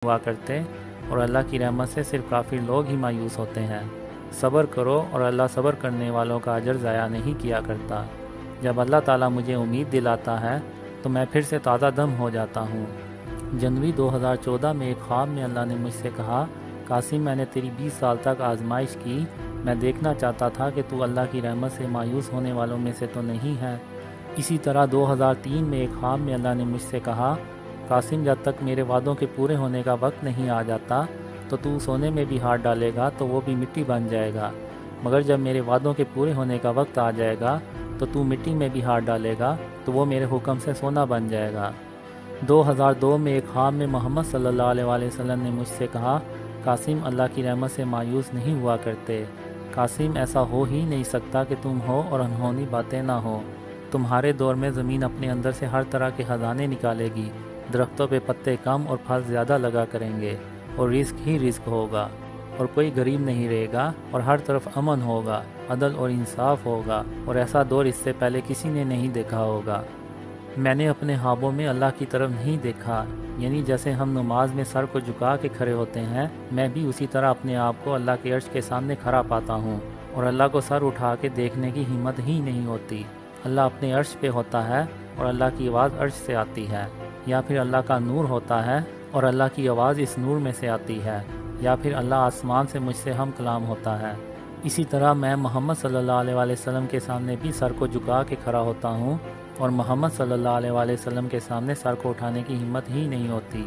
ہوا کرتے اور اللہ کی رحمت سے صرف کافر لوگ ہی مایوس ہوتے ہیں۔ صبر کرو اور اللہ صبر کرنے والوں کا اجر ضائع نہیں کیا کرتا۔ جب اللہ تعالیٰ مجھے امید دلاتا ہے تو میں پھر سے تازہ دم ہو جاتا ہوں۔ جنوری 2014 میں ایک خواب میں اللہ نے مجھ سے کہا، قاسم میں نے تیری 20 سال تک آزمائش کی، میں دیکھنا چاہتا تھا کہ تو اللہ کی رحمت سے مایوس ہونے والوں میں سے تو نہیں ہے۔ اسی طرح 2003 میں ایک خواب میں اللہ نے مجھ سے کہا، قاسم جب تک میرے وعدوں کے پورے ہونے کا وقت نہیں آ جاتا تو سونے میں بھی ہاتھ ڈالے گا تو وہ بھی مٹی بن جائے گا، مگر جب میرے وعدوں کے پورے ہونے کا وقت آ جائے گا تو مٹی میں بھی ہاتھ ڈالے گا تو وہ میرے حکم سے سونا بن جائے گا۔ 2002 میں ایک خواب میں محمد صلی اللہ علیہ وسلم نے مجھ سے کہا، قاسم اللہ کی رحمت سے مایوس نہیں ہوا کرتے۔ قاسم ایسا ہو ہی نہیں سکتا کہ تم ہو اور انہونی باتیں نہ ہو۔ تمہارے دور میں زمین اپنے اندر سے ہر طرح کے خزانے نکالے گی، درختوں پہ پتے کم اور پھل زیادہ لگا کریں گے، اور رزق ہی رزق ہوگا، اور کوئی غریب نہیں رہے گا، اور ہر طرف امن ہوگا، عدل اور انصاف ہوگا، اور ایسا دور اس سے پہلے کسی نے نہیں دیکھا ہوگا۔ میں نے اپنے خوابوں میں اللہ کی طرف نہیں دیکھا، یعنی جیسے ہم نماز میں سر کو جھکا کے کھڑے ہوتے ہیں، میں بھی اسی طرح اپنے آپ کو اللہ کے عرش کے سامنے کھڑا پاتا ہوں، اور اللہ کو سر اٹھا کے دیکھنے کی ہمت ہی نہیں ہوتی۔ اللہ اپنے عرش پہ ہوتا ہے اور اللہ کی آواز عرش سے آتی ہے، یا پھر اللہ کا نور ہوتا ہے اور اللہ کی آواز اس نور میں سے آتی ہے، یا پھر اللہ آسمان سے مجھ سے ہم کلام ہوتا ہے۔ اسی طرح میں محمد صلی اللہ علیہ وسلم کے سامنے بھی سر کو جھکا کے کھڑا ہوتا ہوں، اور محمد صلی اللہ علیہ وسلم کے سامنے سر کو اٹھانے کی ہمت ہی نہیں ہوتی،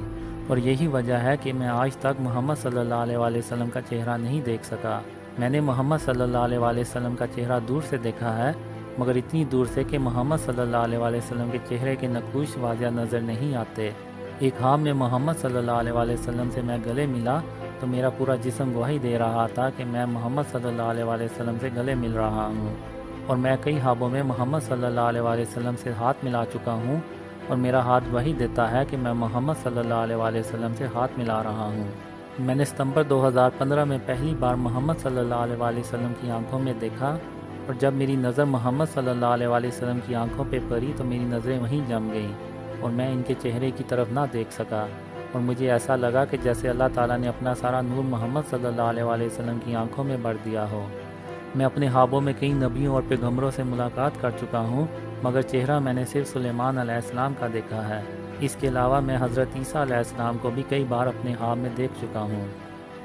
اور یہی وجہ ہے کہ میں آج تک محمد صلی اللہ علیہ وسلم کا چہرہ نہیں دیکھ سکا۔ میں نے محمد صلی اللہ علیہ وسلم کا چہرہ دور سے دیکھا ہے، مگر اتنی دور سے کہ محمد صلی اللہ علیہ وسلم کے چہرے کے نقوش واضح نظر نہیں آتے۔ ایک خواب میں محمد صلی اللہ علیہ وسلم سے میں گلے ملا تو میرا پورا جسم گواہی دے رہا تھا کہ میں محمد صلی اللہ علیہ وسلم سے گلے مل رہا ہوں، اور میں کئی خوابوں میں محمد صلی اللہ علیہ وسلم سے ہاتھ ملا چکا ہوں، اور میرا ہاتھ وہی دیتا ہے کہ میں محمد صلی اللہ علیہ وسلم سے ہاتھ ملا رہا ہوں۔ میں نے ستمبر 2015 میں پہلی بار محمد صلی اللہ علیہ وسلم کی آنکھوں میں دیکھا، اور جب میری نظر محمد صلی اللہ علیہ وسلم کی آنکھوں پہ پڑی تو میری نظریں وہیں جم گئیں، اور میں ان کے چہرے کی طرف نہ دیکھ سکا، اور مجھے ایسا لگا کہ جیسے اللہ تعالیٰ نے اپنا سارا نور محمد صلی اللہ علیہ وسلم کی آنکھوں میں بھر دیا ہو۔ میں اپنے خوابوں میں کئی نبیوں اور پیغمبروں سے ملاقات کر چکا ہوں، مگر چہرہ میں نے صرف سلیمان علیہ السلام کا دیکھا ہے۔ اس کے علاوہ میں حضرت عیسیٰ علیہ السلام کو بھی کئی بار اپنے خواب میں دیکھ چکا ہوں۔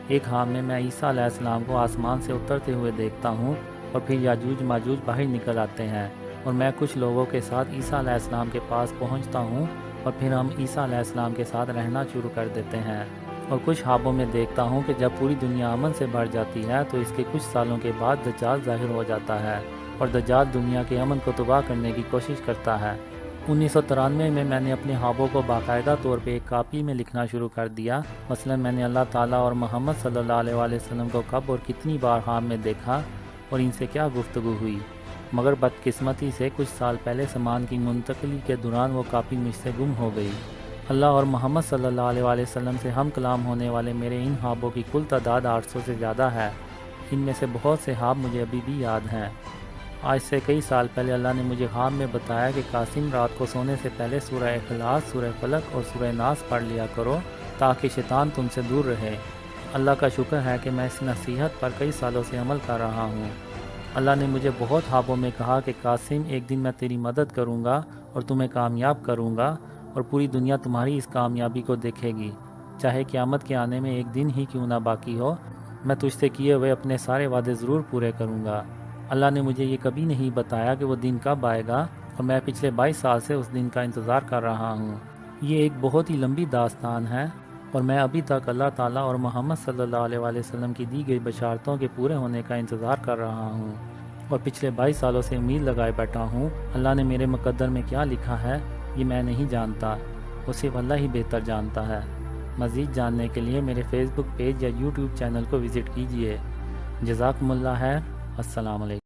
ایک خواب میں عیسیٰ علیہ السلام کو آسمان سے اترتے ہوئے دیکھتا ہوں، اور پھر یاجوج ماجوج باہر نکل آتے ہیں، اور میں کچھ لوگوں کے ساتھ عیسیٰ علیہ السلام کے پاس پہنچتا ہوں، اور پھر ہم عیسیٰ علیہ السلام کے ساتھ رہنا شروع کر دیتے ہیں۔ اور کچھ خوابوں میں دیکھتا ہوں کہ جب پوری دنیا امن سے بھر جاتی ہے تو اس کے کچھ سالوں کے بعد دجال ظاہر ہو جاتا ہے، اور دجال دنیا کے امن کو تباہ کرنے کی کوشش کرتا ہے۔ 1993 میں نے اپنے خوابوں کو باقاعدہ طور پہ ایک کاپی میں لکھنا شروع کر دیا۔ مثلا میں نے اللہ تعالیٰ اور محمد صلی اللہ علیہ وسلم کو کب اور کتنی بار خواب میں دیکھا اور ان سے کیا گفتگو ہوئی، مگر بدقسمتی سے کچھ سال پہلے سامان کی منتقلی کے دوران وہ کاپی مجھ سے گم ہو گئی۔ اللہ اور محمد صلی اللہ علیہ وسلم سے ہم کلام ہونے والے میرے ان خوابوں کی کل تعداد 800 سے زیادہ ہے۔ ان میں سے بہت سے خواب مجھے ابھی بھی یاد ہیں۔ آج سے کئی سال پہلے اللہ نے مجھے خواب میں بتایا کہ قاسم رات کو سونے سے پہلے سورہ اخلاص، سورہ فلق اور سورہ ناس پڑھ لیا کرو تاکہ شیطان تم سے دور رہے۔ اللہ کا شکر ہے کہ میں اس نصیحت پر کئی سالوں سے عمل کر رہا ہوں۔ اللہ نے مجھے بہت خوابوں میں کہا کہ قاسم ایک دن میں تیری مدد کروں گا اور تمہیں کامیاب کروں گا، اور پوری دنیا تمہاری اس کامیابی کو دیکھے گی، چاہے قیامت کے آنے میں ایک دن ہی کیوں نہ باقی ہو، میں تجھ سے کیے ہوئے اپنے سارے وعدے ضرور پورے کروں گا۔ اللہ نے مجھے یہ کبھی نہیں بتایا کہ وہ دن کب آئے گا، اور میں پچھلے 22 سال سے اس دن کا انتظار کر رہا ہوں۔ یہ ایک بہت ہی لمبی داستان ہے، اور میں ابھی تک اللہ تعالیٰ اور محمد صلی اللہ علیہ وسلم کی دی گئی بشارتوں کے پورے ہونے کا انتظار کر رہا ہوں، اور پچھلے 22 سالوں سے امید لگائے بیٹھا ہوں۔ اللہ نے میرے مقدر میں کیا لکھا ہے یہ میں نہیں جانتا، وہ صرف اللہ ہی بہتر جانتا ہے۔ مزید جاننے کے لیے میرے فیس بک پیج یا یوٹیوب چینل کو وزٹ کیجیے۔ جزاکم اللہ خیر۔ السلام علیکم۔